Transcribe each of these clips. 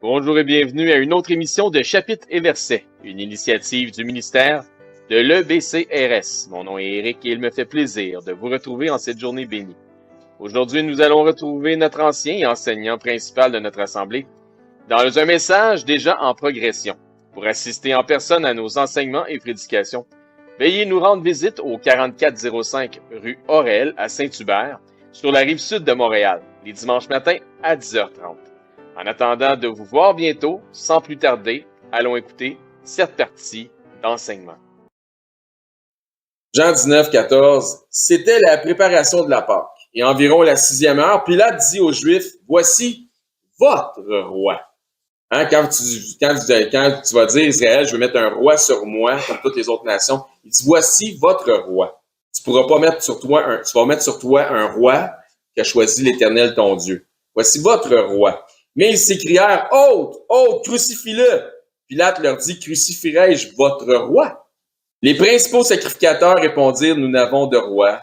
Bonjour et bienvenue à une autre émission de Chapitres et Versets, une initiative du ministère de l'EBCRS. Mon nom est Éric et il me fait plaisir de vous retrouver en cette journée bénie. Aujourd'hui, nous allons retrouver notre ancien et enseignant principal de notre assemblée dans un message déjà en progression. Pour assister en personne à nos enseignements et prédications, veuillez nous rendre visite au 4405 rue Aurel à Saint-Hubert, sur la rive sud de Montréal, les dimanches matins à 10h30. En attendant de vous voir bientôt, sans plus tarder, allons écouter cette partie d'enseignement. Jean 19, 14, c'était la préparation de la Pâque. Et environ la 6e heure, Pilate dit aux Juifs, « Voici votre roi. » Quand tu vas dire, Israël, je veux mettre un roi sur moi, comme toutes les autres nations, il dit, « Voici votre roi. » Tu pourras pas mettre sur toi tu vas mettre sur toi un roi qui a choisi l'Éternel ton Dieu. Voici votre roi. Mais ils s'écrièrent, « Ôte, ôte, crucifie-le. » Pilate leur dit, « Crucifierai-je votre roi? » Les principaux sacrificateurs répondirent, « Nous n'avons de roi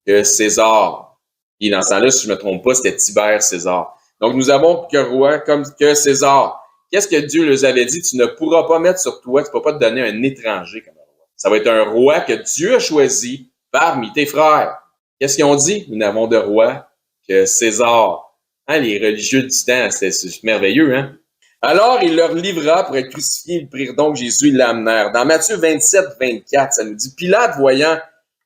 que César. » Et dans ce temps-là, si je ne me trompe pas, c'était Tibère César. Donc, nous avons que roi comme que César. Qu'est-ce que Dieu leur avait dit? Tu ne pourras pas mettre sur toi, tu ne peux pas te donner un étranger comme un roi. Ça va être un roi que Dieu a choisi parmi tes frères. Qu'est-ce qu'ils ont dit? Nous n'avons de roi que César. Hein, les religieux du temps, c'est merveilleux, hein? Alors, il leur livra pour être crucifié. Ils prirent donc Jésus, ils l'amenèrent. Dans Matthieu 27, 24, ça nous dit, Pilate, voyant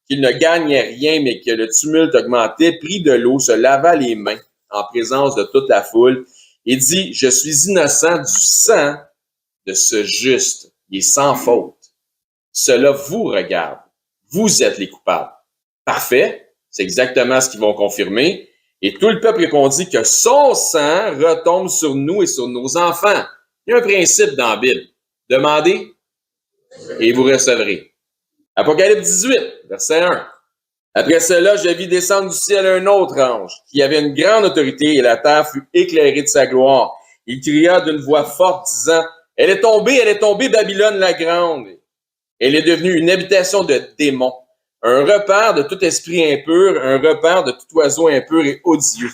qu'il ne gagnait rien, mais que le tumulte augmentait, prit de l'eau, se lava les mains en présence de toute la foule et dit, je suis innocent du sang de ce juste. Il est sans faute. Cela vous regarde. Vous êtes les coupables. Parfait. C'est exactement ce qu'ils vont confirmer. Et tout le peuple répondit que son sang retombe sur nous et sur nos enfants. Il y a un principe dans la Bible. Demandez et vous recevrez. Apocalypse 18, verset 1. Après cela, je vis descendre du ciel un autre ange qui avait une grande autorité et la terre fut éclairée de sa gloire. Il cria d'une voix forte disant, elle est tombée, Babylone la grande. Elle est devenue une habitation de démons. Un repère de tout esprit impur, un repère de tout oiseau impur et odieux.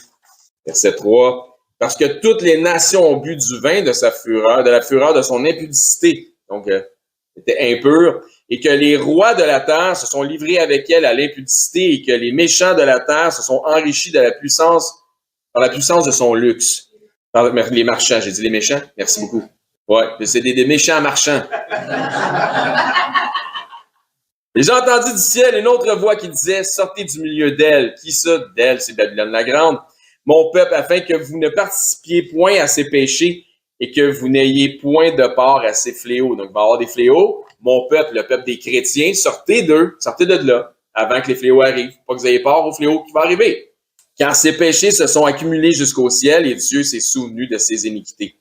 Verset 3. Parce que toutes les nations ont bu du vin de sa fureur, de la fureur de son impudicité. Donc, était impur. Et que les rois de la terre se sont livrés avec elle à l'impudicité et que les méchants de la terre se sont enrichis de la puissance, par la puissance de son luxe. Par les marchands, j'ai dit les méchants? Merci beaucoup. Ouais, c'est des méchants marchands. Et j'ai entendu du ciel une autre voix qui disait, sortez du milieu d'elle. Qui ça? D'elle, c'est Babylone la grande. Mon peuple, afin que vous ne participiez point à ses péchés et que vous n'ayez point de part à ses fléaux. Donc, il va y avoir des fléaux. Mon peuple, le peuple des chrétiens, sortez d'eux, sortez de là, avant que les fléaux arrivent. Pas que vous ayez peur aux fléaux qui vont arriver. Car ses péchés se sont accumulés jusqu'au ciel et Dieu s'est souvenu de ses iniquités.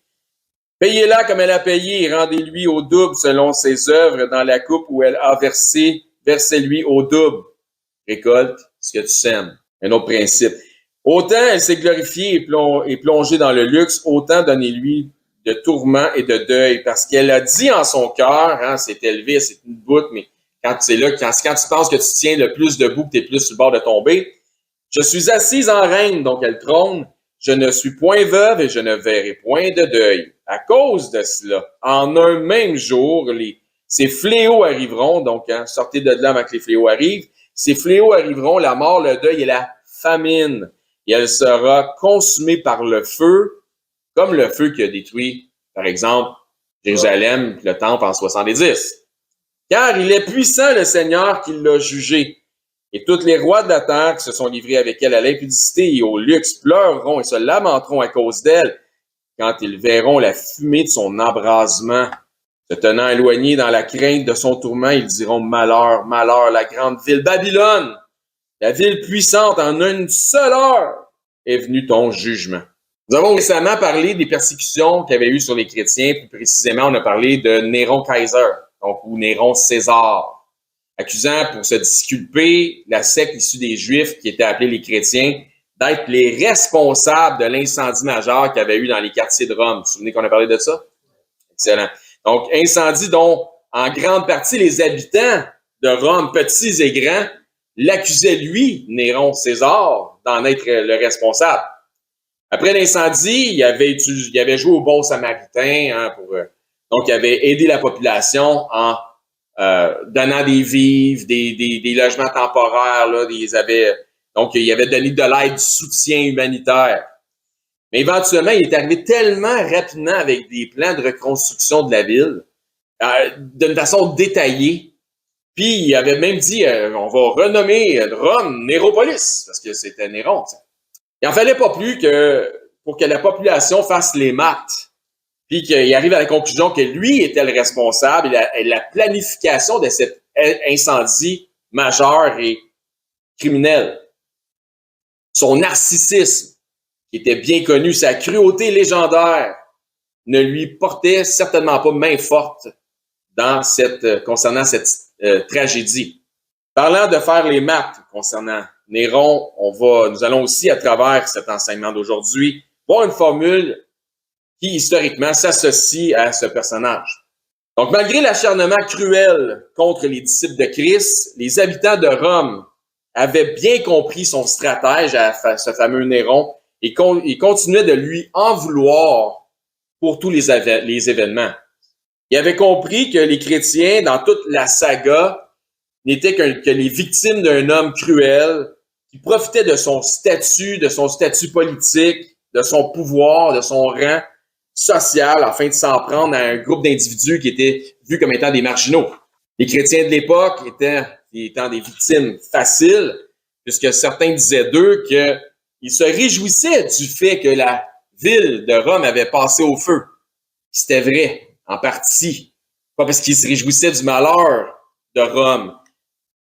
Payez-la comme elle a payé et rendez-lui au double selon ses œuvres dans la coupe où elle a versé, versez-lui au double. Récolte ce que tu sèmes. Un autre principe. Autant elle s'est glorifiée et plongée dans le luxe, autant donnez-lui de tourments et de deuil, parce qu'elle a dit en son cœur, hein, c'est élevé, c'est une boute, mais quand tu penses que tu tiens le plus debout, que tu es plus sur le bord de tomber, je suis assise en reine, donc elle trône, je ne suis point veuve et je ne verrai point de deuil. À cause de cela, en un même jour, ces fléaux arriveront, donc sortez de là avant que les fléaux arrivent, ces fléaux arriveront, la mort, le deuil et la famine, et elle sera consumée par le feu, comme le feu qui a détruit, par exemple, Jérusalem, le temple en 70. Car il est puissant le Seigneur qui l'a jugé. Et tous les rois de la terre qui se sont livrés avec elle à l'impudicité et au luxe pleureront et se lamenteront à cause d'elle quand ils verront la fumée de son embrasement. Se tenant éloignés dans la crainte de son tourment, ils diront « Malheur, malheur, la grande ville Babylone, la ville puissante en une seule heure est venu ton jugement. » Nous avons récemment parlé des persécutions qu'il y avait eu sur les chrétiens. Plus précisément, on a parlé de Néron Kaiser, donc ou Néron César, accusant pour se disculper la secte issue des Juifs qui était appelée les chrétiens d'être les responsables de l'incendie majeur qu'il y avait eu dans les quartiers de Rome. Vous vous souvenez qu'on a parlé de ça? Excellent. Donc, incendie dont, en grande partie, les habitants de Rome, petits et grands, l'accusaient, lui, Néron César, d'en être le responsable. Après l'incendie, il avait joué au bon samaritain, hein, donc il avait aidé la population en donnant des vivres, des logements temporaires, là, donc il avait donné de l'aide, du soutien humanitaire. Mais éventuellement, il est arrivé tellement rapidement avec des plans de reconstruction de la ville, d'une façon détaillée. Puis il avait même dit, on va renommer Rome Néropolis, parce que c'était Néron. T'sais. Il n'en fallait pas plus pour que la population fasse les maths, puis qu'il arrive à la conclusion que lui était le responsable et la planification de cet incendie majeur et criminel. Son narcissisme, qui était bien connu, sa cruauté légendaire, ne lui portait certainement pas main forte concernant cette tragédie. Parlant de faire les maths concernant Néron, nous allons aussi, à travers cet enseignement d'aujourd'hui, voir une formule qui, historiquement, s'associe à ce personnage. Donc, malgré l'acharnement cruel contre les disciples de Christ, les habitants de Rome avaient bien compris son stratège à ce fameux Néron et continuaient de lui en vouloir pour tous les événements. Ils avaient compris que les chrétiens, dans toute la saga, n'étaient que les victimes d'un homme cruel qui profitait de son statut politique, de son pouvoir, de son rang social afin de s'en prendre à un groupe d'individus qui étaient vus comme étant des marginaux. Les chrétiens de l'époque étant des victimes faciles, puisque certains disaient d'eux qu'ils se réjouissaient du fait que la ville de Rome avait passé au feu. C'était vrai, en partie. Pas parce qu'ils se réjouissaient du malheur de Rome,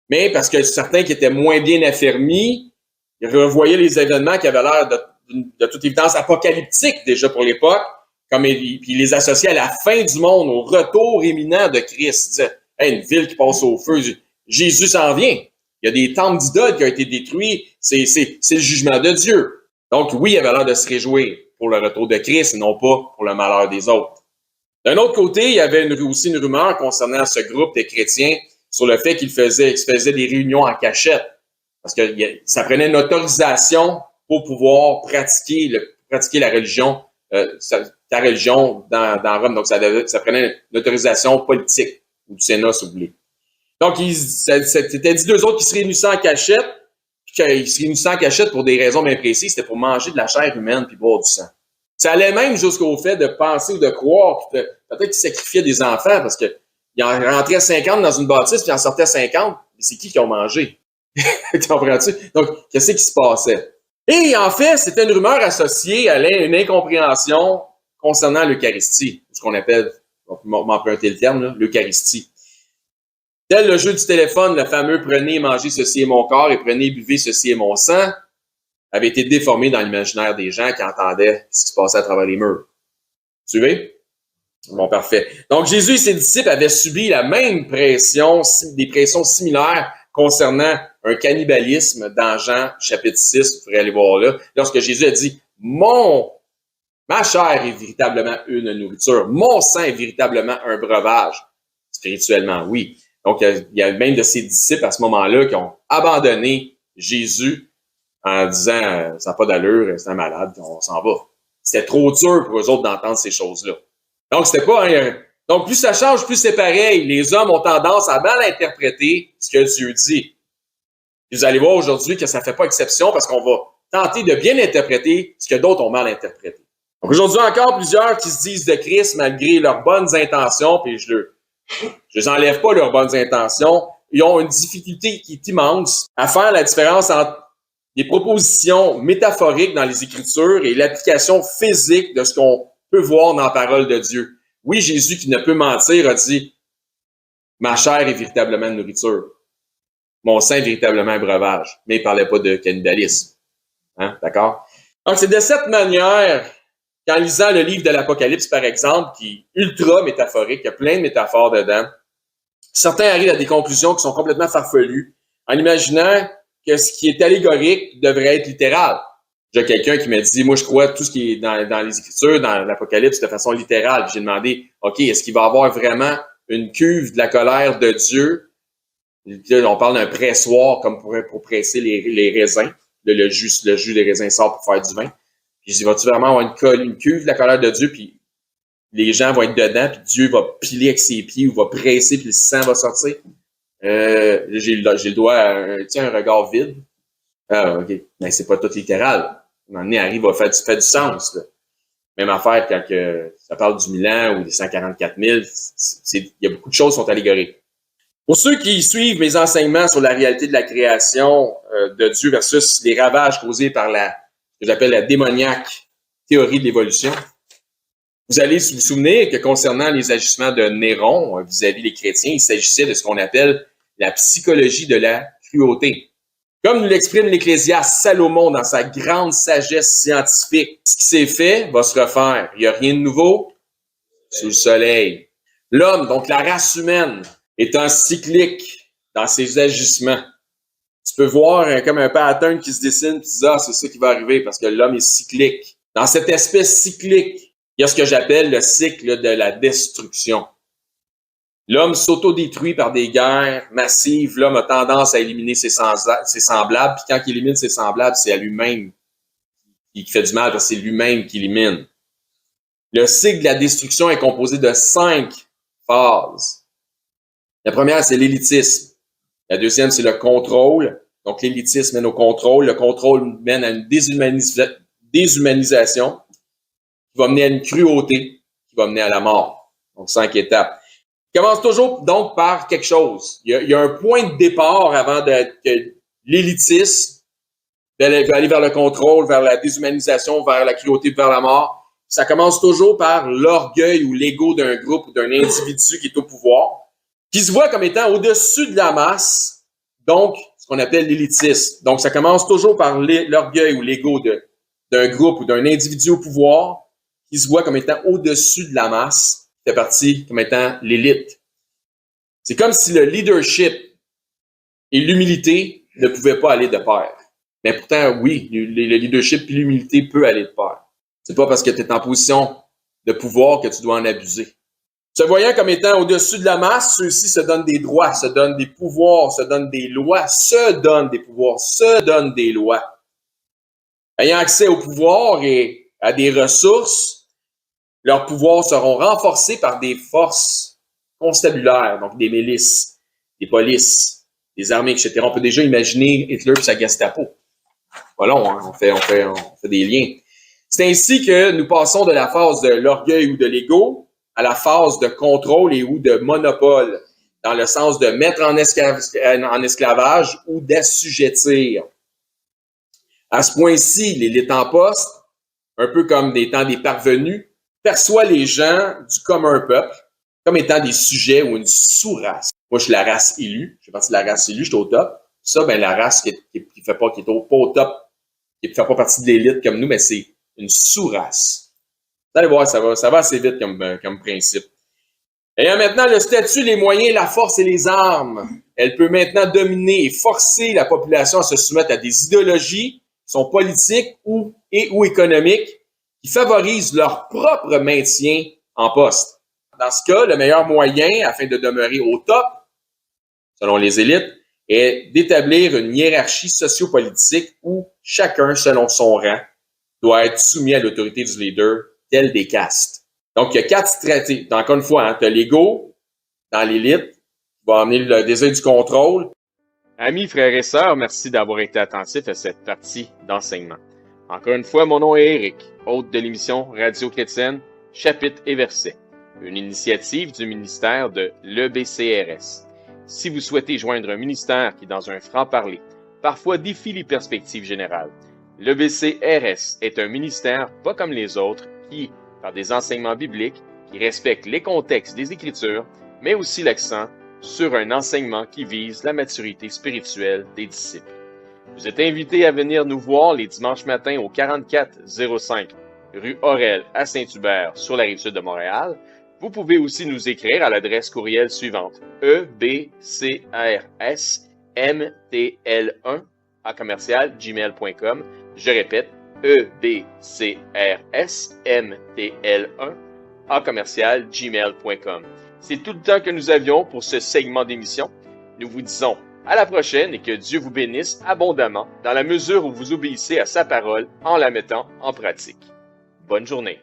mais parce que certains qui étaient moins bien affermis, ils revoyaient les événements qui avaient l'air de toute évidence apocalyptiques déjà pour l'époque, puis ils les associaient à la fin du monde, au retour imminent de Christ. Ils disaient, hey, une ville qui passe au feu, Jésus s'en vient. Il y a des temples d'idoles qui ont été détruits, c'est le jugement de Dieu. Donc oui, il avait l'air de se réjouir pour le retour de Christ et non pas pour le malheur des autres. D'un autre côté, il y avait aussi une rumeur concernant ce groupe de chrétiens sur le fait qu'ils faisaient des réunions en cachette. Parce que ça prenait une autorisation pour pouvoir pratiquer la religion, ta religion dans Rome. Donc, ça prenait une autorisation politique, ou du Sénat, si vous voulez. Donc, c'était dit deux autres qui se réunissaient en cachette, puis qu'ils se réunissaient en cachette pour des raisons bien précises. C'était pour manger de la chair humaine puis boire du sang. Ça allait même jusqu'au fait de penser ou de croire, peut-être qu'ils sacrifiaient des enfants parce que il en rentrait 50 dans une bâtisse, puis il en sortait 50. Mais c'est qui ont mangé? Comprends-tu? Donc, qu'est-ce qui se passait? Et en fait, c'était une rumeur associée à une incompréhension concernant l'Eucharistie, ce qu'on appelle, on peut m'emprunter le terme, l'Eucharistie. Tel le jeu du téléphone, le fameux « prenez et mangez, ceci est mon corps » et « prenez et buvez, ceci est mon sang » avait été déformé dans l'imaginaire des gens qui entendaient ce qui se passait à travers les murs. Suivez? Bon, parfait. Donc, Jésus et ses disciples avaient subi la même pression, des pressions similaires concernant un cannibalisme dans Jean chapitre 6, vous pourrez aller voir là, lorsque Jésus a dit « ma chair est véritablement une nourriture, mon sang est véritablement un breuvage. » Spirituellement, oui. Donc, il y a même de ses disciples à ce moment-là qui ont abandonné Jésus en disant « ça n'a pas d'allure, c'est un malade, on s'en va ». C'était trop dur pour eux autres d'entendre ces choses-là. Donc, c'était pas Donc, plus ça change, plus c'est pareil. Les hommes ont tendance à mal interpréter ce que Dieu dit. Vous allez voir aujourd'hui que ça ne fait pas exception parce qu'on va tenter de bien interpréter ce que d'autres ont mal interprété. Donc, aujourd'hui encore, plusieurs qui se disent de Christ malgré leurs bonnes intentions, puis je les enlève pas leurs bonnes intentions, ils ont une difficulté qui est immense à faire la différence entre des propositions métaphoriques dans les Écritures et l'application physique de ce qu'on peut voir dans la parole de Dieu. Oui, Jésus, qui ne peut mentir, a dit « Ma chair est véritablement une nourriture. Mon sang est véritablement un breuvage. » Mais il ne parlait pas de cannibalisme. Hein? D'accord? Donc, c'est de cette manière qu'en lisant le livre de l'Apocalypse, par exemple, qui est ultra métaphorique, il y a plein de métaphores dedans, certains arrivent à des conclusions qui sont complètement farfelues en imaginant que ce qui est allégorique devrait être littéral. J'ai quelqu'un qui m'a dit, moi, je crois tout ce qui est dans les Écritures, dans l'Apocalypse, de façon littérale. Puis j'ai demandé, OK, est-ce qu'il va y avoir vraiment une cuve de la colère de Dieu? Là, on parle d'un pressoir comme pour presser les raisins. Le jus des raisins sort pour faire du vin. Je dis, vas-tu vraiment avoir une cuve de la colère de Dieu, puis les gens vont être dedans, puis Dieu va piler avec ses pieds ou va presser, puis le sang va sortir? J'ai le doigt à un regard vide. Ah, OK. Mais c'est pas tout littéral. À un moment donné, arrive à faire du sens, là. Même affaire quand ça parle du 1000 ou des 144 000, il y a beaucoup de choses qui sont allégoriques. Pour ceux qui suivent mes enseignements sur la réalité de la création de Dieu versus les ravages causés par ce que j'appelle la démoniaque théorie de l'évolution, vous allez vous souvenir que concernant les agissements de Néron vis-à-vis des chrétiens, il s'agissait de ce qu'on appelle la psychologie de la cruauté. Comme nous l'exprime l'Ecclésiaste Salomon dans sa grande sagesse scientifique, ce qui s'est fait va se refaire. Il n'y a rien de nouveau sous le soleil. L'homme, donc la race humaine, étant cyclique dans ses agissements. Tu peux voir comme un pattern qui se dessine, tu dis, ah, c'est ça qui va arriver parce que l'homme est cyclique. Dans cette espèce cyclique, il y a ce que j'appelle le cycle de la destruction. L'homme s'autodétruit par des guerres massives. L'homme a tendance à éliminer ses semblables. Puis quand il élimine ses semblables, c'est à lui-même qui fait du mal, parce que c'est lui-même qui élimine. Le cycle de la destruction est composé de 5 phases. La première, c'est l'élitisme. La deuxième, c'est le contrôle. Donc, l'élitisme mène au contrôle. Le contrôle mène à une déshumanisation qui va mener à une cruauté, qui va mener à la mort. Donc, 5 étapes. Il commence toujours donc par quelque chose. Il y a un point de départ avant que l'élitisme aller vers le contrôle, vers la déshumanisation, vers la cruauté, vers la mort. Ça commence toujours par l'orgueil ou l'ego d'un groupe ou d'un individu qui est au pouvoir, qui se voit comme étant au-dessus de la masse, donc ce qu'on appelle l'élitisme. Donc, ça commence toujours par l'orgueil ou l'ego d'un groupe ou d'un individu au pouvoir qui se voit comme étant au-dessus de la masse, qui fait partie comme étant l'élite. C'est comme si le leadership et l'humilité ne pouvaient pas aller de pair. Mais pourtant, oui, le leadership et l'humilité peuvent aller de pair. C'est pas parce que tu es en position de pouvoir que tu dois en abuser. Se voyant comme étant au-dessus de la masse, ceux-ci se donnent des droits, se donnent des pouvoirs, se donnent des lois, se donnent des pouvoirs, se donnent des lois. Ayant accès au pouvoir et à des ressources, leurs pouvoirs seront renforcés par des forces constabulaires, donc des milices, des polices, des armées, etc. On peut déjà imaginer Hitler et sa Gestapo. Pas long, hein? On fait des liens. C'est ainsi que nous passons de la phase de l'orgueil ou de l'ego à la phase de contrôle et ou de monopole, dans le sens de mettre en esclavage ou d'assujettir. À ce point-ci, l'élite en poste, un peu comme des temps des parvenus, perçoit les gens du commun peuple comme étant des sujets ou une sous-race. Moi, je suis la race élue, je fais partie de la race élue, je suis au top. Ça, ben la race qui est pas au top, qui ne fait pas partie de l'élite comme nous, mais c'est une sous-race. Vous allez voir, ça va assez vite comme principe. Ayant maintenant le statut, les moyens, la force et les armes, elle peut maintenant dominer et forcer la population à se soumettre à des idéologies qui sont politiques ou économiques qui favorisent leur propre maintien en poste. Dans ce cas, le meilleur moyen, afin de demeurer au top, selon les élites, est d'établir une hiérarchie sociopolitique où chacun, selon son rang, doit être soumis à l'autorité du leader, tel des castes. Donc, il y a 4 stratégies. Encore une fois, tu as l'ego dans l'élite, qui va amener le désir du contrôle. Amis, frères et sœurs, merci d'avoir été attentifs à cette partie d'enseignement. Encore une fois, mon nom est Éric, hôte de l'émission Radio Chrétienne, Chapitres et Versets, une initiative du ministère de l'EBCRS. Si vous souhaitez joindre un ministère qui, dans un franc-parler, parfois défie les perspectives générales, l'EBCRS est un ministère pas comme les autres qui, par des enseignements bibliques, qui respectent les contextes des Écritures, mais aussi l'accent sur un enseignement qui vise la maturité spirituelle des disciples. Vous êtes invités à venir nous voir les dimanches matins au 4405 rue Aurel à Saint-Hubert sur la rive sud de Montréal. Vous pouvez aussi nous écrire à l'adresse courriel suivante ebcrsmtl1@gmail.com. Je répète, ebcrsmtl1@gmail.com. C'est tout le temps que nous avions pour ce segment d'émission. Nous vous disons À la prochaine et que Dieu vous bénisse abondamment dans la mesure où vous obéissez à sa parole en la mettant en pratique. Bonne journée.